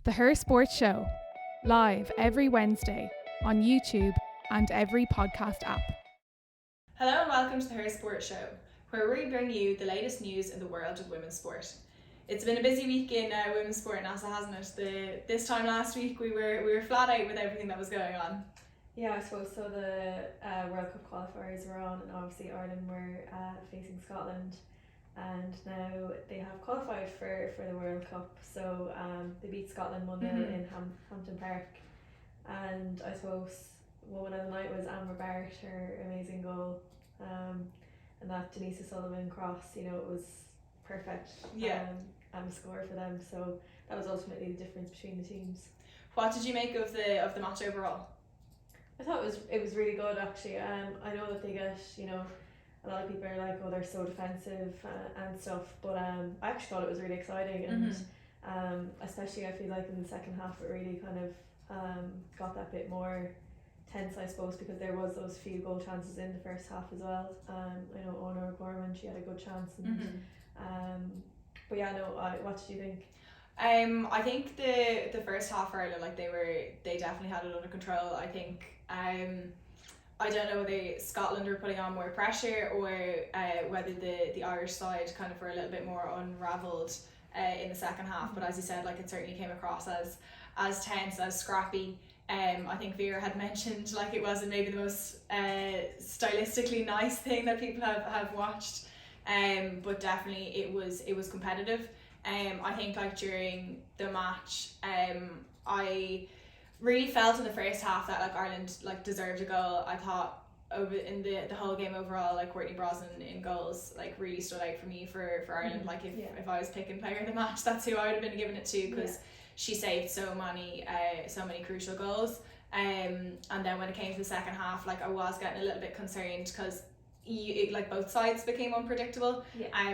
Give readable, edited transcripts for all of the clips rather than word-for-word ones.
The Her Sports Show, live every Wednesday on YouTube and every podcast app. Hello and welcome to the Her Sports Show, where we bring you the latest news in the world of women's sport. It's been a busy week in women's sport, NASA, hasn't it? This time last week we were flat out with everything that was going on. Yeah, I suppose so. The World Cup qualifiers were on, and obviously Ireland were facing Scotland, and now they have qualified for the World Cup. So they beat Scotland 1-0 in Hampton Park, and I suppose woman of the night was Barrett, her amazing goal, and that Denise O'Sullivan cross. You know, it was perfect. Score for them. So that was ultimately the difference between the teams. What did you make of the match overall? I thought it was really good actually. I know that they get, a lot of people are like, oh, they're so defensive and stuff, but I actually thought it was really exciting, and especially I feel like in the second half it really kind of got that bit more tense, I suppose, because there was those few goal chances in the first half as well. I know Honor Gorman, she had a good chance, and but yeah, no, what did you think? I think the first half for Ireland, they definitely had it under control. I think I don't know whether Scotland were putting on more pressure or whether the Irish side kind of were a little bit more unravelled in the second half. But as you said, it certainly came across as tense, as scrappy. I think Vera had mentioned it wasn't maybe the most stylistically nice thing that people have watched, but definitely it was competitive. I think during the match, I really felt in the first half that Ireland deserved a goal. I thought over in the whole game overall, Courtney Brosnan in goals really stood out for me for Ireland. If I was picking player of the match, that's who I would have been giving it to, because she saved so many crucial goals. And then when it came to the second half, I was getting a little bit concerned because both sides became unpredictable,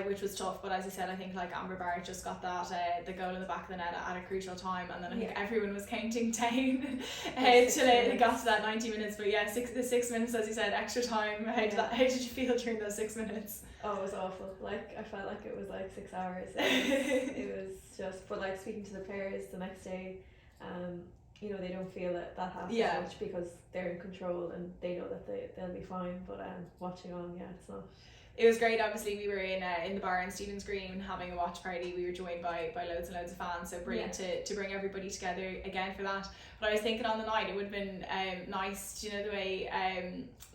which was tough. But as you said, I think Barrett just got that the goal in the back of the net at a crucial time, and then I think everyone was counting down till it got to that 90 minutes. But the 6 minutes, as you said, extra time. How did you feel during those 6 minutes? Oh, it was awful. I felt like it was 6 hours. It was just, but speaking to the players the next day, they don't feel that half as much because they're in control and they know that they'll be fine. But watching on, it's not. It was great. Obviously, we were in the bar in Stephen's Green having a watch party. We were joined by loads and loads of fans, so brilliant to bring everybody together again for that. But I was thinking on the night it would have been nice, the way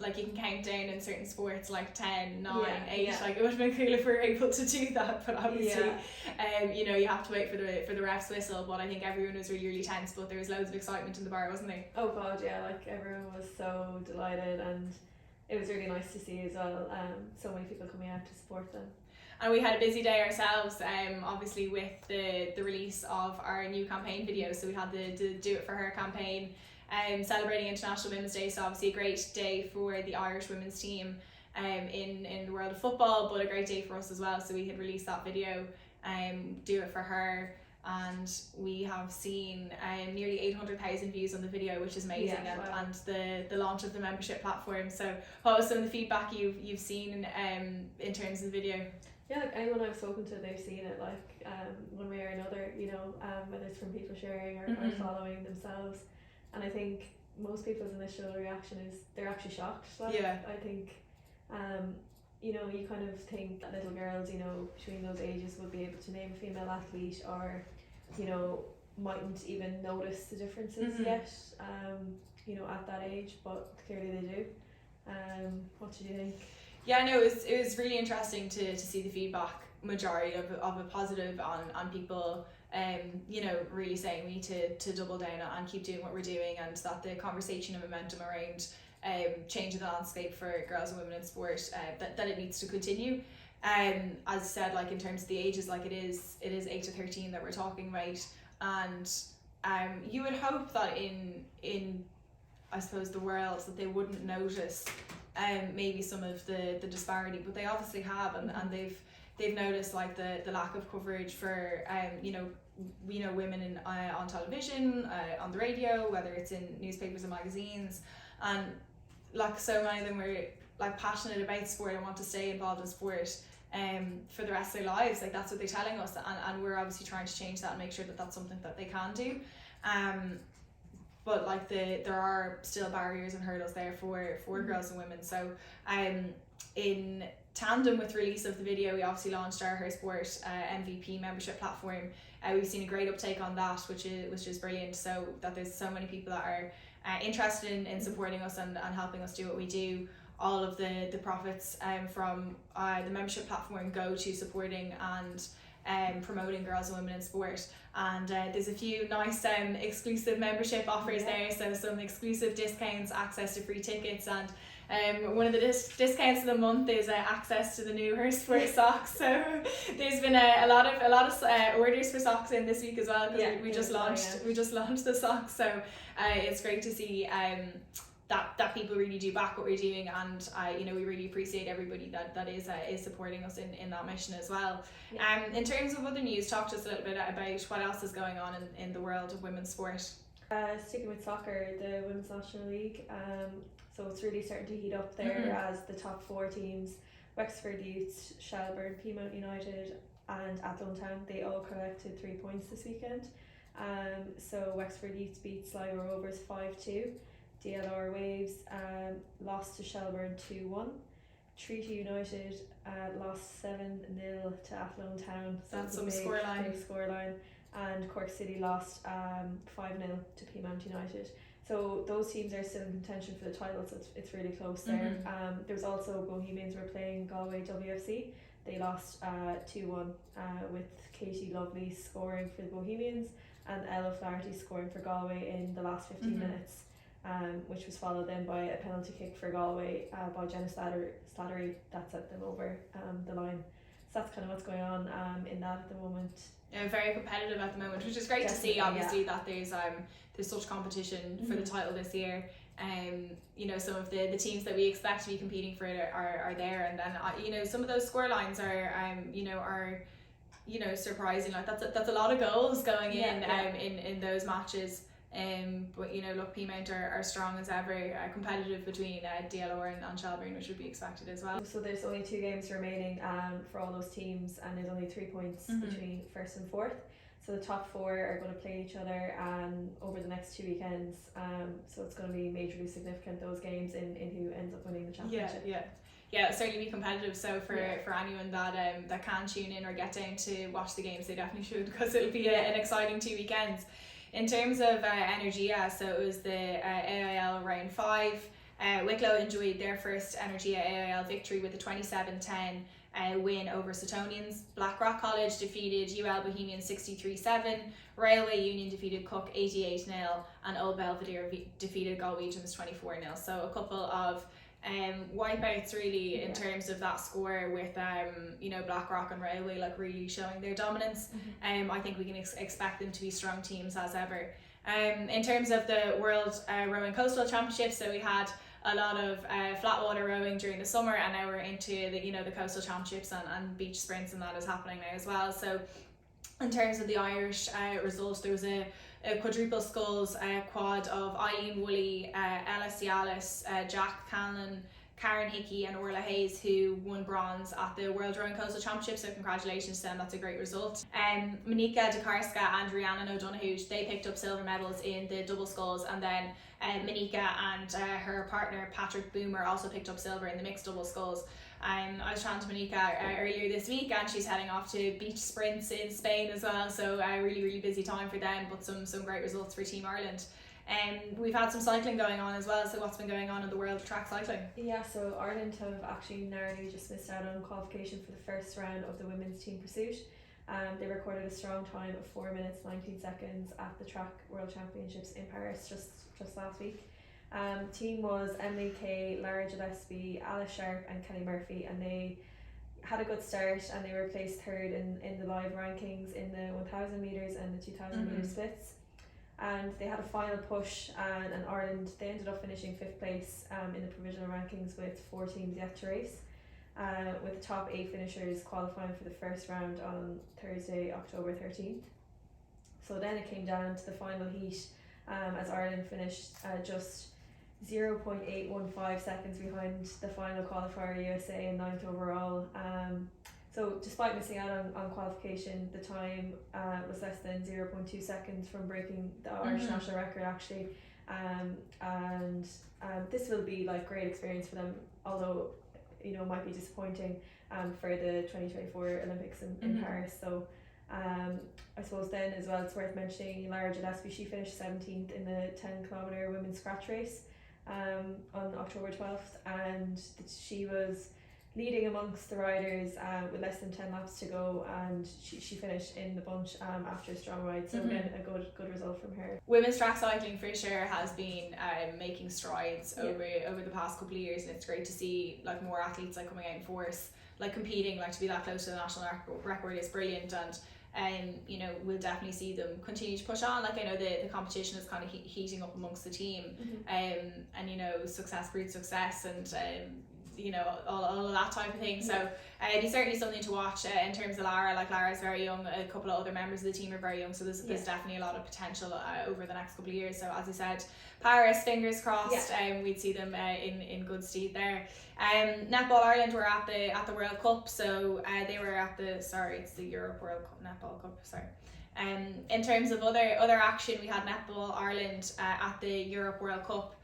you can count down in certain sports 10, 9, 8. It would have been cool if we were able to do that. But obviously, you have to wait for the ref's whistle. But I think everyone was really, really tense. But there was loads of excitement in the bar, wasn't there? Oh God, yeah! Everyone was so delighted, and it was really nice to see as well. So many people coming out to support them. And we had a busy day ourselves, obviously with the release of our new campaign video. So we had the Do It For Her campaign, celebrating International Women's Day. So obviously a great day for the Irish women's team in the world of football, but a great day for us as well. So we had released that video, Do It For Her, and we have seen nearly 800,000 views on the video, which is amazing, and the launch of the membership platform. So what was some of the feedback you've seen in terms of the video? Yeah, anyone I've spoken to, they've seen it one way or another, whether it's from people sharing or following themselves. And I think most people's initial reaction is they're actually shocked. I think you kind of think that little girls, between those ages would be able to name a female athlete, or mightn't even notice the differences yet, at that age, but clearly they do. What did you think? Yeah, no, it was really interesting to see the feedback, majority of a positive on people, really saying we need to double down and keep doing what we're doing, and that the conversation and momentum around changing the landscape for girls and women in sport, that it needs to continue. As I said, in terms of the ages, it is 8 to 13 that we're talking about, and you would hope that in I suppose the world that they wouldn't notice maybe some of the disparity, but they obviously have, and they've noticed the lack of coverage for women on television, on the radio, whether it's in newspapers and magazines, and so many of them were passionate about sport and want to stay involved in sport, for the rest of their lives. Like that's what they're telling us, and we're obviously trying to change that and make sure that that's something that they can do. But like there are still barriers and hurdles there for girls and women. So in tandem with release of the video, we obviously launched our Her Sport MVP membership platform. We've seen a great uptake on that, which is brilliant. So that there's so many people that are interested in supporting us and helping us do what we do. All of the profits from the membership platform go to supporting and promoting girls and women in sport. And there's a few nice exclusive membership offers there, so some exclusive discounts, access to free tickets, and one of the discounts of the month is access to the new Her Sport socks. So there's been a lot of orders for socks in this week as well, because we just launched the socks. So it's great to see that people really do back what we're doing, and we really appreciate everybody that is supporting us in that mission as well. In terms of other news, talk to us a little bit about what else is going on in the world of women's sport. Sticking with soccer, the Women's National League, so it's really starting to heat up there as the top 4 teams, Wexford Youths, Shelbourne, Peamount United and Athlone Town, they all collected 3 points this weekend. So Wexford Youths beat Sligo Rovers 5-2. DLR Waves lost to Shelbourne 2-1. Treaty United lost 7-0 to Athlone Town. So that's some big scoreline. And Cork City lost 5-0 to Peamount United. So those teams are still in contention for the title, so it's really close there. There's also Bohemians were playing Galway WFC. They lost 2-1 with Katie Lovely scoring for the Bohemians and Ella Flaherty scoring for Galway in the last 15 minutes. Which was followed then by a penalty kick for Galway by Jenna Slattery that set them over the line. So that's kind of what's going on in that at the moment. Very competitive at the moment, which is great Definitely, to see. Obviously, that there's such competition for the title this year. Some of the teams that we expect to be competing for it are there, and then some of those score lines are surprising. Like that's a lot of goals going in those matches. But look, Peamount are strong as ever, competitive between DLR and Shelbourne, which would be expected as well. So there's only 2 games remaining for all those teams, and there's only 3 points between first and fourth. So the top 4 are going to play each other over the next 2 weekends. So it's going to be majorly significant, those games, in who ends up winning the championship. Yeah, it'll certainly be competitive. So for anyone that can tune in or get down to watch the games, they definitely should, because it'll be an exciting 2 weekends. In terms of Energia, so it was the AIL round 5. Wicklow enjoyed their first Energia AIL victory with a 27-10 win over Suttonians. Blackrock College defeated UL Bohemian 63-7. Railway Union defeated Cook 88-0, and Old Belvedere defeated Galwegians 24-0. So a couple of wipeouts really in terms of that score, with Blackrock and Railway really showing their dominance. I think we can expect them to be strong teams as ever. In terms of the World Rowing Coastal Championships, so we had a lot of flatwater rowing during the summer, and now we're into the coastal championships and beach sprints, and that is happening now as well. So in terms of the Irish results, there was a quadruple sculls quad of Eileen Woolley, Ella Cialis, Jack Cannon, Karen Hickey and Orla Hayes, who won bronze at the World Rowing Coastal Championships, so congratulations to them, that's a great result. Monika Dekarska and Rhiannon O'Donoghue, they picked up silver medals in the double sculls, and then Monika and her partner Patrick Boomer also picked up silver in the mixed double sculls. I was chatting to Monika earlier this week, and she's heading off to beach sprints in Spain as well, so a really busy time for them, but some great results for Team Ireland. We've had some cycling going on as well, so what's been going on in the world of track cycling? Yeah, so Ireland have actually narrowly just missed out on qualification for the first round of the women's team pursuit. They recorded a strong time of 4 minutes 19 seconds at the Track World Championships in Paris just last week. Team was Emily Kay, Lara Gillespie, Alice Sharp and Kelly Murphy, and they had a good start, and they were placed third in the live rankings in the 1000 metres and the 2000 metre splits. And they had a final push, and Ireland, they ended up finishing 5th place in the provisional rankings with 4 teams yet to race, with the top 8 finishers qualifying for the first round on Thursday, October 13th. So then it came down to the final heat, as Ireland finished just 0.815 seconds behind the final qualifier USA in 9th overall. So despite missing out on qualification, the time was less than 0.2 seconds from breaking the Irish national record actually. And this will be like great experience for them, although might be disappointing for the 2024 Olympics in Paris. So I suppose then as well it's worth mentioning Lara Gillespie. She finished 17th in the 10 km women's scratch race on October 12th, and she was leading amongst the riders with less than 10 laps to go, and she finished in the bunch after a strong ride. So again, a good result from her. Women's track cycling for sure has been making strides over the past couple of years, and it's great to see like more athletes like coming out in force, like competing, like to be that close to the national record is brilliant. And we'll definitely see them continue to push on. Like I know the competition is kind of heating up amongst the team, and success breeds success, and all of that type of thing. So it'd be certainly something to watch in terms of Lara. Like Lara's very young, a couple of other members of the team are very young, so there's definitely a lot of potential over the next couple of years. So as I said, Paris, fingers crossed, we'd see them in good stead there. Netball Ireland were at the World Cup, so they were at it's the Europe World Cup, Netball Cup, sorry. In terms of other action, we had Netball Ireland at the Europe World Cup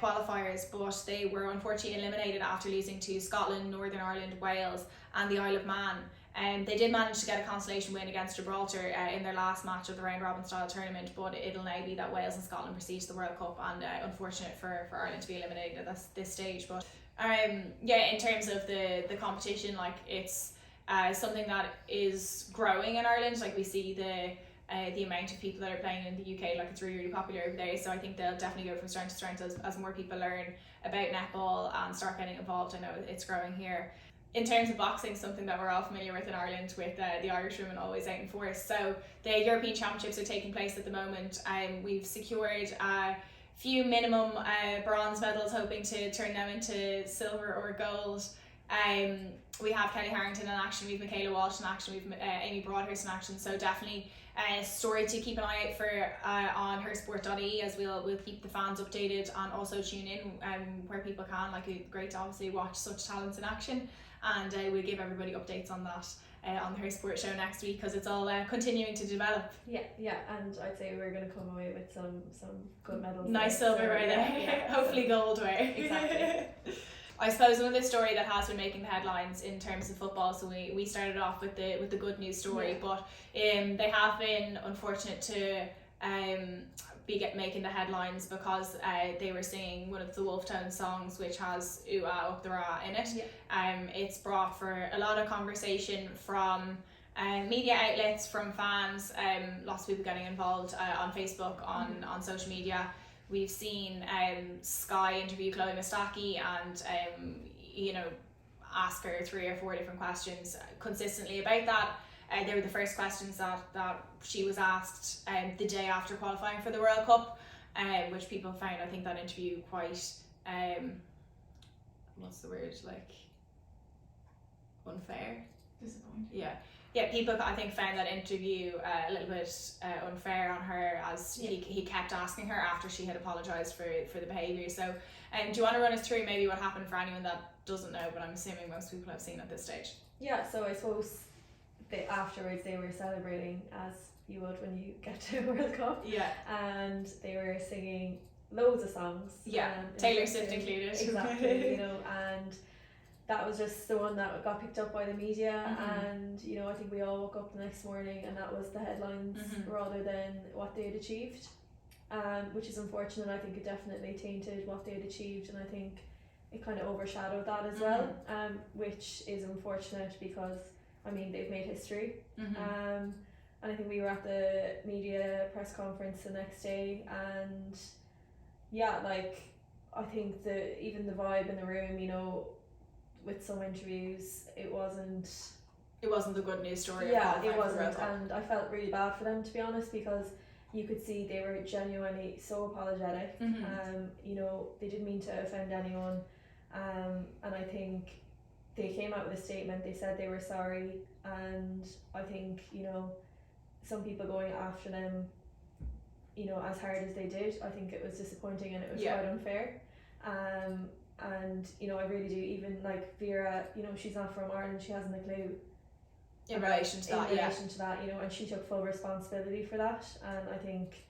qualifiers, but they were unfortunately eliminated after losing to Scotland, Northern Ireland, Wales and the Isle of Man. They did manage to get a consolation win against Gibraltar in their last match of the round robin style tournament, but it'll now be that Wales and Scotland proceed to the World Cup, and unfortunate for Ireland to be eliminated at this stage. But in terms of the competition, like it's something that is growing in Ireland. Like we see the amount of people that are playing in the UK, like it's really popular over there. So I think they'll definitely go from strength to strength as more people learn about netball and start getting involved. I know it's growing here. In terms of boxing, something that we're all familiar with in Ireland, with the Irish women always out in force. So the European Championships are taking place at the moment. We've secured a few minimum bronze medals, hoping to turn them into silver or gold. We have Kelly Harrington in action, we've Michaela Walsh in action, we've Amy Broadhurst in action. So definitely a story to keep an eye out for on hersport.ie, as we'll keep the fans updated, and also tune in where people can. Like it's great to obviously watch such talents in action, and we'll give everybody updates on that on the Her Sport show next week, because it's all continuing to develop. Yeah, and I'd say we're going to come away with some good medals. Nice silverware there. Hopefully goldware. Exactly. I suppose another story that has been making the headlines in terms of football, so we started off with the good news story, but they have been unfortunate to making the headlines because they were singing one of the Wolf Tone songs, which has ooh ah up the rah in it. It's brought for a lot of conversation from media outlets, from fans, lots of people getting involved on Facebook, on social media. We've seen Sky interview Chloe Mustaki and ask her 3 or 4 different questions consistently about that. They were the first questions that she was asked the day after qualifying for the World Cup, which people found, I think, that interview quite what's the word, like unfair? Disappointing. Yeah, people I think found that interview a little bit unfair on her, as he kept asking her after she had apologised for the behaviour. So do you want to run us through maybe what happened for anyone that doesn't know, but I'm assuming most people have seen at this stage? Yeah, so I suppose afterwards they were celebrating, as you would when you get to a World Cup. Yeah. And they were singing loads of songs. Yeah, Taylor Swift included. Exactly, and that was just the one that got picked up by the media, and I think we all woke up the next morning and that was the headlines rather than what they had achieved, which is unfortunate. I think it definitely tainted what they had achieved, and I think it kind of overshadowed that as well, which is unfortunate because they've made history. And I think we were at the media press conference the next day, and I think even the vibe in the room, with some interviews, it wasn't the good news story. Yeah, it wasn't, and I felt really bad for them, to be honest, because you could see they were genuinely so apologetic. They didn't mean to offend anyone, and I think they came out with a statement. They said they were sorry, and I think some people going after them as hard as they did, I think it was disappointing and it was quite unfair. And I really do, even like Vera, she's not from Ireland, she hasn't a clue in relation to that, you know, and she took full responsibility for that. And I think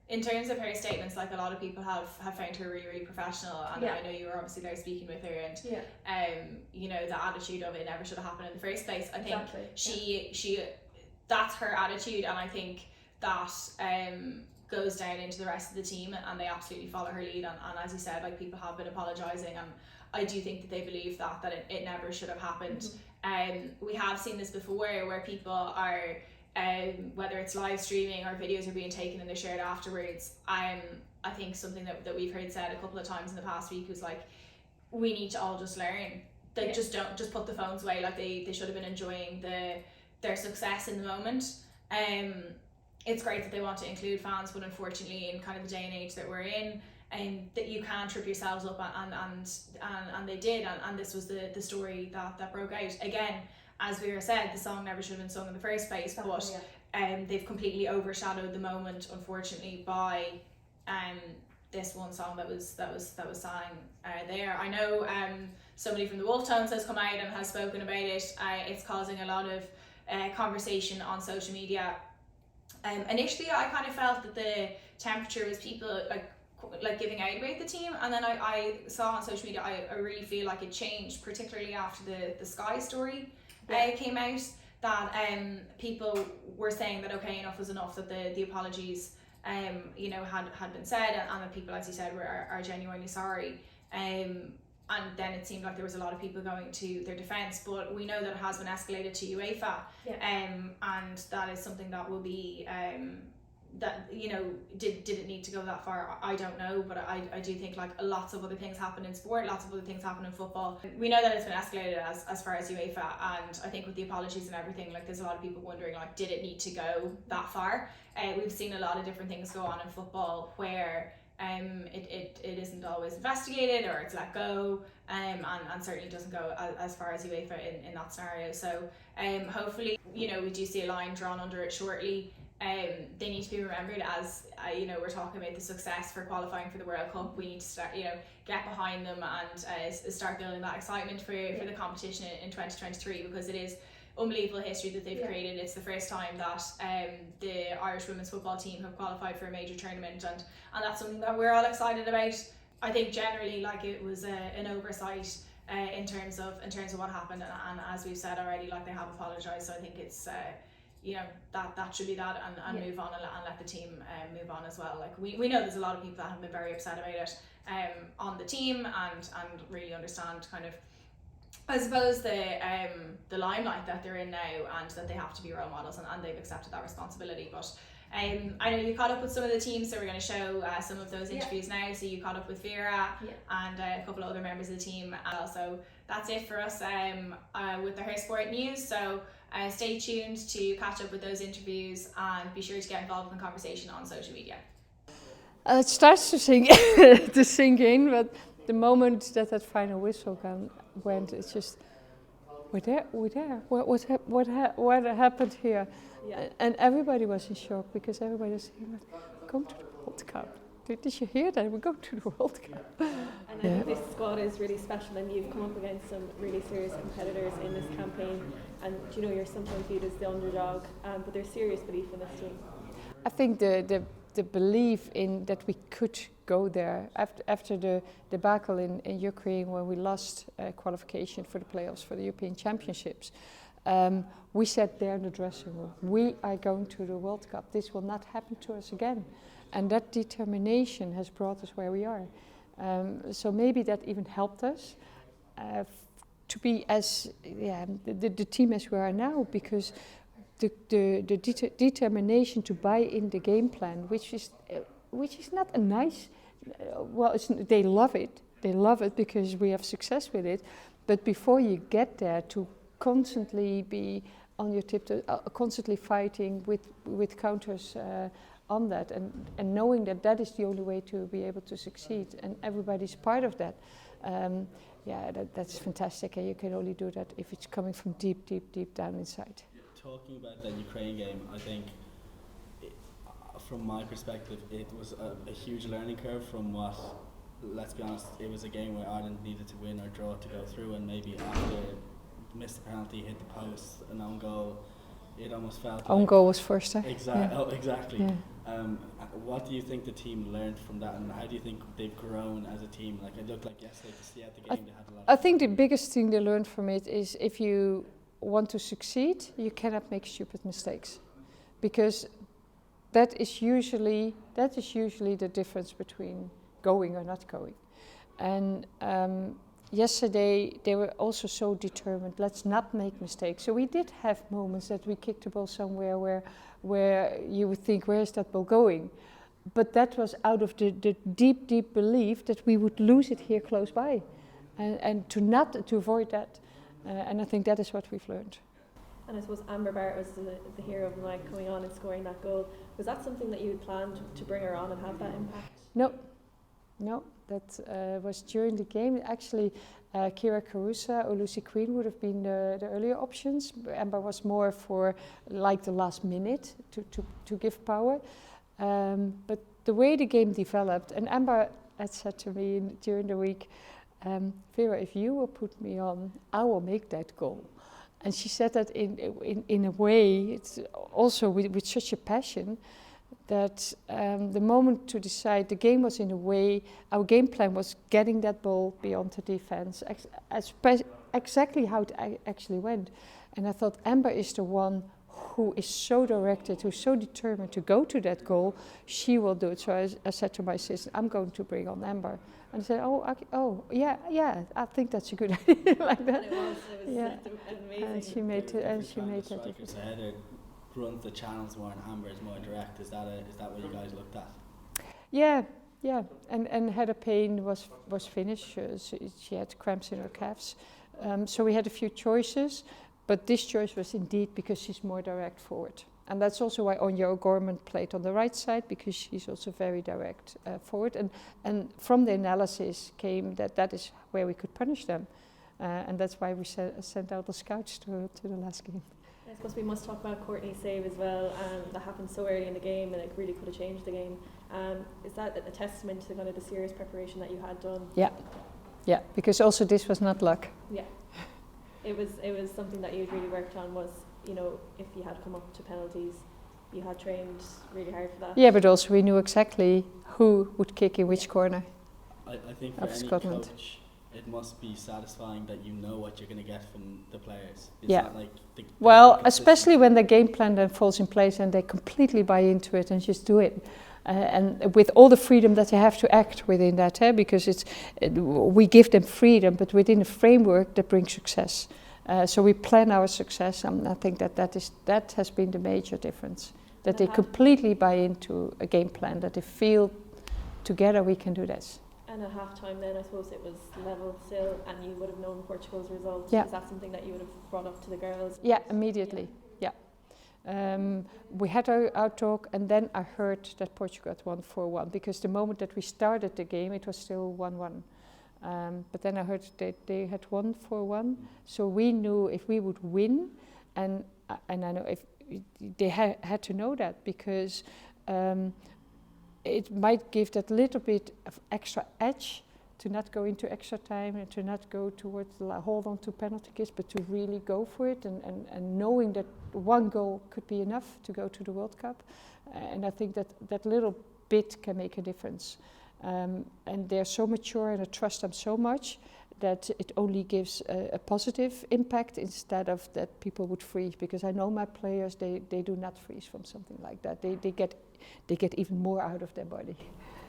in terms of her statements, like a lot of people have found her really, really professional, and I know you were obviously there speaking with her, and you know, the attitude of it never should have happened in the first place. I think she that's her attitude, and I think that goes down into the rest of the team, and they absolutely follow her lead, and as you said, like, people have been apologising, and I do think that they believe that it never should have happened. We have seen this before where people are whether it's live streaming or videos are being taken and they're shared afterwards. I think something that we've heard said a couple of times in the past week was like, we need to all just learn. They just put the phones away. Like, they should have been enjoying their success in the moment. It's great that they want to include fans, but unfortunately in kind of the day and age that we're in, and that you can trip yourselves up, and they did, and this was the story that broke out. Again, as we were said, the song never should have been sung in the first place, but they've completely overshadowed the moment, unfortunately, by this one song that was sang there. I know somebody from the Wolf Tones has come out and has spoken about it. It's causing a lot of conversation on social media. Initially, I kind of felt that the temperature was people like giving out about the team, and then I saw on social media, I really feel like it changed, particularly after the Sky story came out, that people were saying that okay, enough was enough, that the apologies you know, had been said, and that people, as you said, are genuinely sorry, and then it seemed like there was a lot of people going to their defence, but we know that it has been escalated to UEFA, and that is something that will be that, you know, did it need to go that far? I don't know, but I do think like lots of other things happen in sport, lots of other things happen in football. We know that it's been escalated as far as UEFA, and I think with the apologies and everything, like, there's a lot of people wondering, like, did it need to go that far? We've seen a lot of different things go on in football where it isn't always investigated, or it's let go, and certainly doesn't go as far as UEFA in that scenario. So hopefully, you know, we do see a line drawn under it shortly. They need to be remembered as, you know, we're talking about the success for qualifying for the World Cup. We need to start, you know, get behind them and start building that excitement for the competition in 2023, because it is unbelievable history that they've created. It's the first time that the Irish women's football team have qualified for a major tournament, and that's something that we're all excited about. I think generally, like, it was an oversight in terms of what happened, and as we've said already, like, they have apologised. So I think it's you know, that should be that, and move on, and let the team move on as well. Like, we know there's a lot of people that have been very upset about it on the team, and really understand kind of, I suppose, the limelight that they're in now, and that they have to be role models, and they've accepted that responsibility. But I know you caught up with some of the teams, so we're going to show some of those interviews now. So you caught up with Vera and a couple of other members of the team. So that's it for us with the Her Sport news. So stay tuned to catch up with those interviews, and be sure to get involved in the conversation on social media. It starts to sink in, but the moment that final whistle went, it's just, we're there. What happened here? And everybody was in shock, because everybody was saying, we're going to the World Cup. Did you hear that? We're going to the World Cup. And I think this squad is really special, and you've come up against some really serious competitors in this campaign, and you know, you're sometimes viewed as the underdog, but there's serious belief in this team. I think the belief in that we could go there after the debacle in Ukraine, when we lost qualification for the playoffs for the European Championships. We said there in the dressing room, we are going to the World Cup. This will not happen to us again. And that determination has brought us where we are. So maybe that even helped us to be as the team as we are now, because the determination to buy in the game plan, which is not a nice. They love it. They love it because we have success with it. But before you get there, to constantly be on your tiptoe, constantly fighting with counters on that, and knowing that is the only way to be able to succeed, and everybody's part of that. That's fantastic, and you can only do that if it's coming from deep down inside. Talking about that Ukraine game, I think, from my perspective, it was a huge learning curve from what, let's be honest, it was a game where Ireland needed to win or draw to go through, and maybe after missed the penalty, hit the post, an own goal, it almost felt Own like goal was first, eh? exactly. Yeah. What do you think the team learned from that, and how do you think they've grown as a team? Like it looked like yesterday to see out the game, they had a lot. I think the biggest thing they learned from it is if you want to succeed, you cannot make stupid mistakes, because that is usually the difference between going or not going. And yesterday they were also so determined. Let's not make mistakes. So we did have moments that we kicked the ball somewhere where you would think, where is that ball going? But that was out of the deep belief that we would lose it here close by, and to avoid that. And I think that is what we've learned. And I suppose Amber Barrett was the hero of the night, coming on and scoring that goal. Was that something that you had planned to bring her on and have that impact? No, that was during the game. Actually, Kira Carusa or Lucy Queen would have been the earlier options. Amber was more for like the last minute to give power. But the way the game developed, and Amber had said to me during the week, Vera, if you will put me on, I will make that goal. And she said that in a way, it's also with such a passion, that the moment to decide, the game was in a way, our game plan was getting that ball beyond the defense, exactly how it actually went. And I thought Amber is the one who is so directed, who's so determined to go to that goal, she will do it. So I said to my sister, I'm going to bring on Amber. And I said, yeah, I think that's a good idea, like that. And it was yeah. amazing. And she made that difference. Runs the channels more and Amber is more direct. Is that what you guys looked at? Yeah. And Heather Payne was finished. She had cramps in her calves. So we had a few choices, but this choice was indeed because she's more direct forward. And that's also why Anya O'Gorman played on the right side, because she's also very direct forward. And from the analysis came that is where we could punish them. And that's why we sent out the scouts to the last game. I suppose we must talk about Courtney's save as well. That happened so early in the game, and it really could have changed the game. Is that a testament to kind of the serious preparation that you had done? Yeah, because also this was not luck. Yeah, it was something that you had really worked on. Was, you know, if you had come up to penalties, you had trained really hard for that. Yeah, but also we knew exactly who would kick in which corner. I think for any Scotland. coach, it must be satisfying that you know what you're going to get from the players. It's Yeah. not like Especially when the game plan then falls in place and they completely buy into it and just do it. And with all the freedom that they have to act within that, because we give them freedom, but within a framework that brings success. So we plan our success, and I think that has been the major difference. That they completely buy into a game plan, that they feel together we can do this. And at half-time then, I suppose it was level still, and you would have known Portugal's result. Yeah. Is that something that you would have brought up to the girls? Yeah, immediately. Yeah. We had our talk, and then I heard that Portugal had won 4-1, because the moment that we started the game, it was still 1-1. But then I heard that they had won 4-1, so we knew if we would win, and I know if they had to know that, because it might give that little bit of extra edge to not go into extra time and to not go towards hold on to penalty kicks, but to really go for it, and knowing that one goal could be enough to go to the World Cup. And I think that little bit can make a difference. And they're so mature, and I trust them so much that it only gives a positive impact, instead of that people would freeze. Because I know my players, they do not freeze from something like that. They get even more out of their body.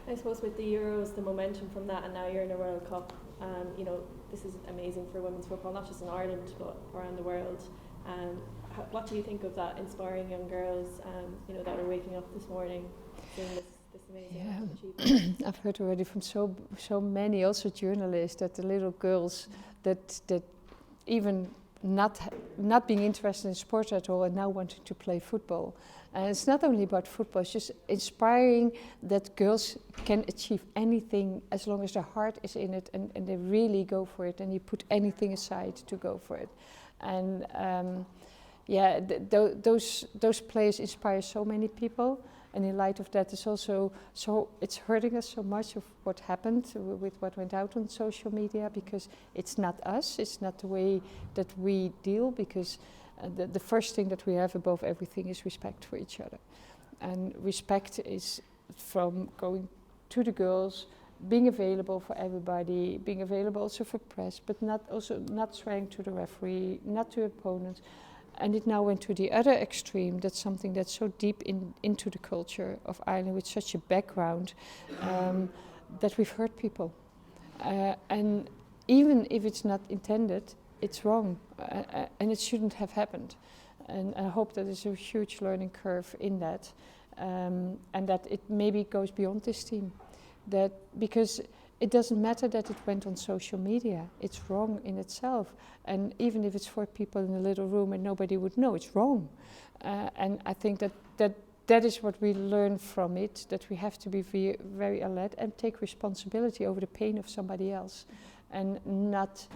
I suppose with the Euros, the momentum from that, and now you're in a World Cup, you know, this is amazing for women's football, not just in Ireland, but around the world. What do you think of that, inspiring young girls, you know, that are waking up this morning, seeing this amazing achievement? I've heard already from so many, also journalists, that the little girls that even not being interested in sport at all, and now wanting to play football. And it's not only about football, it's just inspiring that girls can achieve anything as long as their heart is in it, and they really go for it, and you put anything aside to go for it. And those players inspire so many people. And in light of that, it's also it's hurting us so much of what happened with what went out on social media, because it's not us, it's not the way that we deal, because The first thing that we have above everything is respect for each other. And respect is from going to the girls, being available for everybody, being available also for press, but not swearing to the referee, not to opponents. And it now went to the other extreme. That's something that's so deep into the culture of Ireland with such a background that we've hurt people. And even if it's not intended, it's wrong and it shouldn't have happened. And I hope that there's a huge learning curve in that and that it maybe goes beyond this team. That because it doesn't matter that it went on social media, it's wrong in itself. And even if it's 4 people in a little room and nobody would know, it's wrong. And I think that is what we learn from it, that we have to be very alert and take responsibility over the pain of somebody else. And not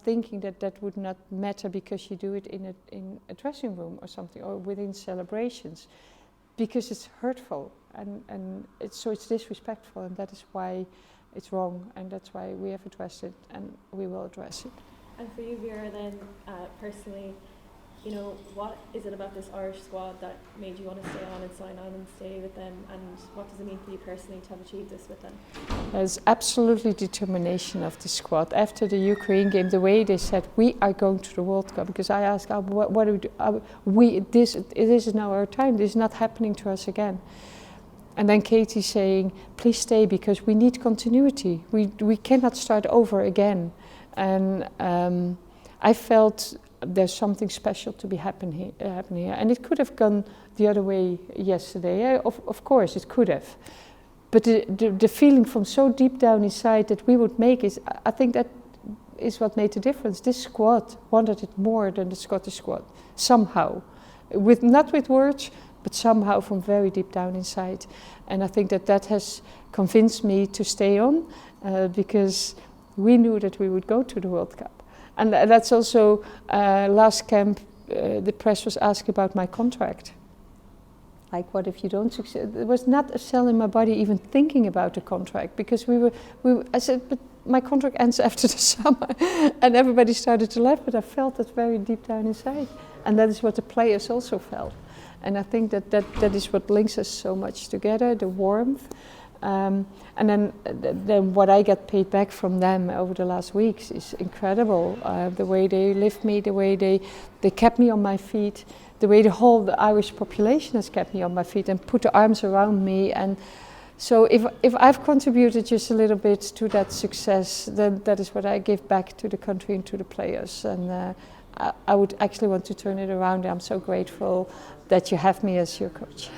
thinking that would not matter because you do it in a dressing room or something, or within celebrations, because it's hurtful and it's disrespectful, and that is why it's wrong, and that's why we have addressed it and we will address it. And for you, Vera, then personally, you know, what is it about this Irish squad that made you want to stay on and sign on and stay with them, and what does it mean for you personally to have achieved this with them? There's absolutely determination of the squad. After the Ukraine game, the way they said, we are going to the World Cup, because I asked, what do we do? This is now our time, this is not happening to us again. And then Katie saying, please stay, because we need continuity. We cannot start over again. And I felt there's something special to be happening here. And it could have gone the other way yesterday. Of course, it could have. But the feeling from so deep down inside that we would make is, I think that is what made the difference. This squad wanted it more than the Scottish squad, somehow. Not with words, but somehow from very deep down inside. And I think that has convinced me to stay on, because we knew that we would go to the World Cup. And that's also, last camp, the press was asked about my contract. Like, what if you don't succeed? There was not a cell in my body even thinking about the contract, because I said, but my contract ends after the summer. And everybody started to laugh, but I felt that very deep down inside. And that is what the players also felt. And I think that is what links us so much together, the warmth. And then what I get paid back from them over the last weeks is incredible. The way they lift me, the way they kept me on my feet, the way the Irish population has kept me on my feet and put their arms around me. And so if I've contributed just a little bit to that success, then that is what I give back to the country and to the players. And I would actually want to turn it around. I'm so grateful that you have me as your coach.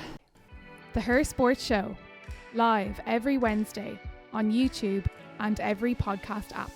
The Her Sports Show, live every Wednesday on YouTube and every podcast app.